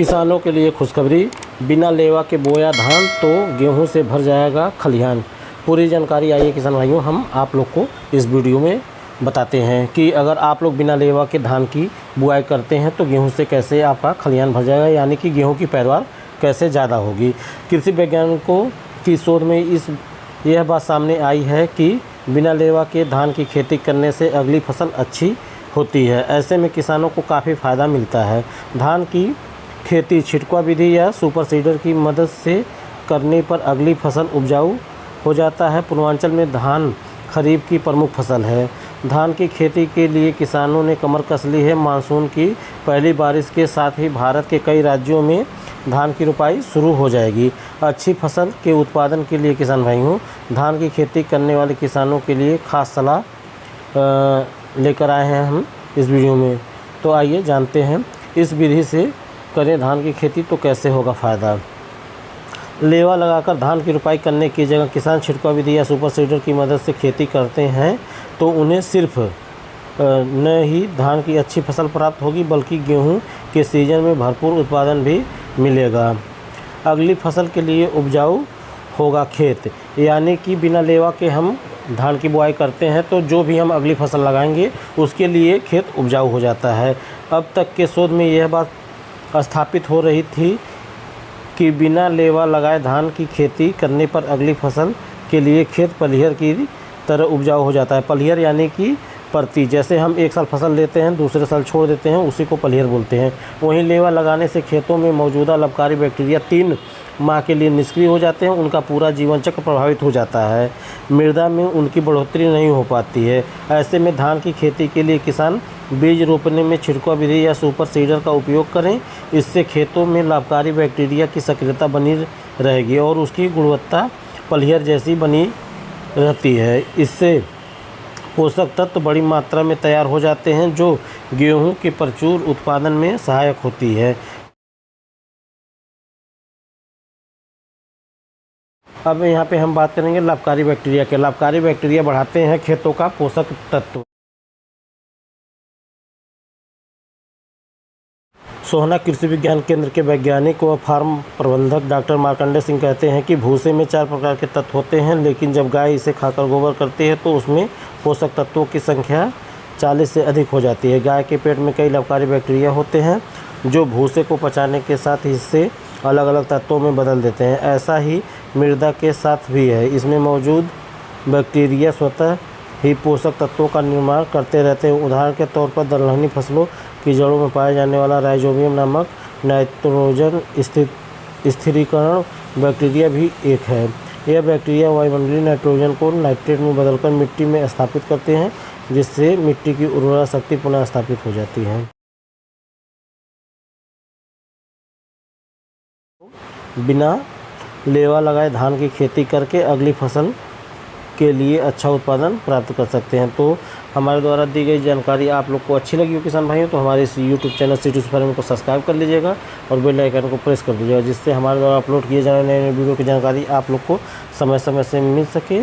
किसानों के लिए खुशखबरी, बिना लेवा के बोया धान तो गेहूं से भर जाएगा खलिहान। पूरी जानकारी आइए किसान भाइयों, हम आप लोग को इस वीडियो में बताते हैं कि अगर आप लोग बिना लेवा के धान की बुआई करते हैं तो गेहूं से कैसे आपका खलिहान भर जाएगा, यानी कि गेहूं की पैदावार कैसे ज़्यादा होगी। कृषि वैज्ञानिकों की शोध में यह बात सामने आई है कि बिना लेवा के धान की खेती करने से अगली फसल अच्छी होती है। ऐसे में किसानों को काफ़ी फ़ायदा मिलता है। धान की खेती छिड़काव विधि या सुपर सीडर की मदद से करने पर अगली फसल उपजाऊ हो जाता है। पूर्वांचल में धान खरीफ की प्रमुख फसल है। धान की खेती के लिए किसानों ने कमर कस ली है। मानसून की पहली बारिश के साथ ही भारत के कई राज्यों में धान की रोपाई शुरू हो जाएगी। अच्छी फसल के उत्पादन के लिए किसान भाइयों, धान की खेती करने वाले किसानों के लिए खास सलाह लेकर आए हैं हम इस वीडियो में। तो आइए जानते हैं इस विधि से करें धान की खेती तो कैसे होगा फ़ायदा। लेवा लगाकर धान की रोपाई करने की जगह किसान छिड़काव विधि या सुपर सीडर की मदद से खेती करते हैं तो उन्हें सिर्फ न ही धान की अच्छी फसल प्राप्त होगी बल्कि गेहूं के सीजन में भरपूर उत्पादन भी मिलेगा। अगली फसल के लिए उपजाऊ होगा खेत, यानी कि बिना लेवा के हम धान की बुआई करते हैं तो जो भी हम अगली फसल लगाएंगे उसके लिए खेत उपजाऊ हो जाता है। अब तक के शोध में यह बात स्थापित हो रही थी कि बिना लेवा लगाए धान की खेती करने पर अगली फसल के लिए खेत पलिहर की तरह उपजाऊ हो जाता है। पलिहर यानी कि प्रति, जैसे हम एक साल फसल लेते हैं दूसरे साल छोड़ देते हैं, उसी को पलिहर बोलते हैं। वहीं लेवा लगाने से खेतों में मौजूदा लाभकारी बैक्टीरिया 3 माह के लिए निष्क्रिय हो जाते हैं। उनका पूरा जीवन चक्र प्रभावित हो जाता है। मृदा में उनकी बढ़ोतरी नहीं हो पाती है। ऐसे में धान की खेती के लिए किसान बीज रोपने में छिड़काव विधि या सुपर सीडर का उपयोग करें। इससे खेतों में लाभकारी बैक्टीरिया की सक्रियता बनी रहेगी और उसकी गुणवत्ता पलिहर जैसी बनी रहती है। इससे पोषक तत्व बड़ी मात्रा में तैयार हो जाते हैं जो गेहूं के प्रचुर उत्पादन में सहायक होती है। अब यहाँ पे हम बात करेंगे लाभकारी बैक्टीरिया के। लाभकारी बैक्टीरिया बढ़ाते हैं खेतों का पोषक तत्व। सोहना कृषि विज्ञान केंद्र के वैज्ञानिक व फार्म प्रबंधक डॉक्टर मार्कंडेय सिंह कहते हैं कि भूसे में 4 प्रकार के तत्व होते हैं, लेकिन जब गाय इसे खाकर गोबर करती है तो उसमें पोषक तत्वों की संख्या 40 से अधिक हो जाती है। गाय के पेट में कई लाभकारी बैक्टीरिया होते हैं जो भूसे को पचाने के साथ हिस्से अलग अलग तत्वों में बदल देते हैं। ऐसा ही मृदा के साथ भी है। इसमें मौजूद बैक्टीरिया स्वतः ही पोषक तत्वों का निर्माण करते रहते हैं। उदाहरण के तौर पर दलहनी फसलों की जड़ों में पाए जाने वाला राइजोबियम नामक नाइट्रोजन स्थिरीकरण बैक्टीरिया भी एक है। यह बैक्टीरिया वायुमंडलीय नाइट्रोजन को नाइट्रेट में बदलकर मिट्टी में स्थापित करते हैं, जिससे मिट्टी की उर्वरा शक्ति पुनः स्थापित हो जाती है। बिना लेवा लगाए धान की खेती करके अगली फसल के लिए अच्छा उत्पादन प्राप्त कर सकते हैं। तो हमारे द्वारा दी गई जानकारी आप लोग को अच्छी लगी हो किसान भाइयों, तो हमारे इस यूट्यूब चैनल सिटी फार्मिंग को सब्सक्राइब कर लीजिएगा और बेल आइकन को प्रेस कर दीजिएगा, जिससे हमारे द्वारा अपलोड किए जाने नए वीडियो की जानकारी आप लोग को समय समय से मिल सके।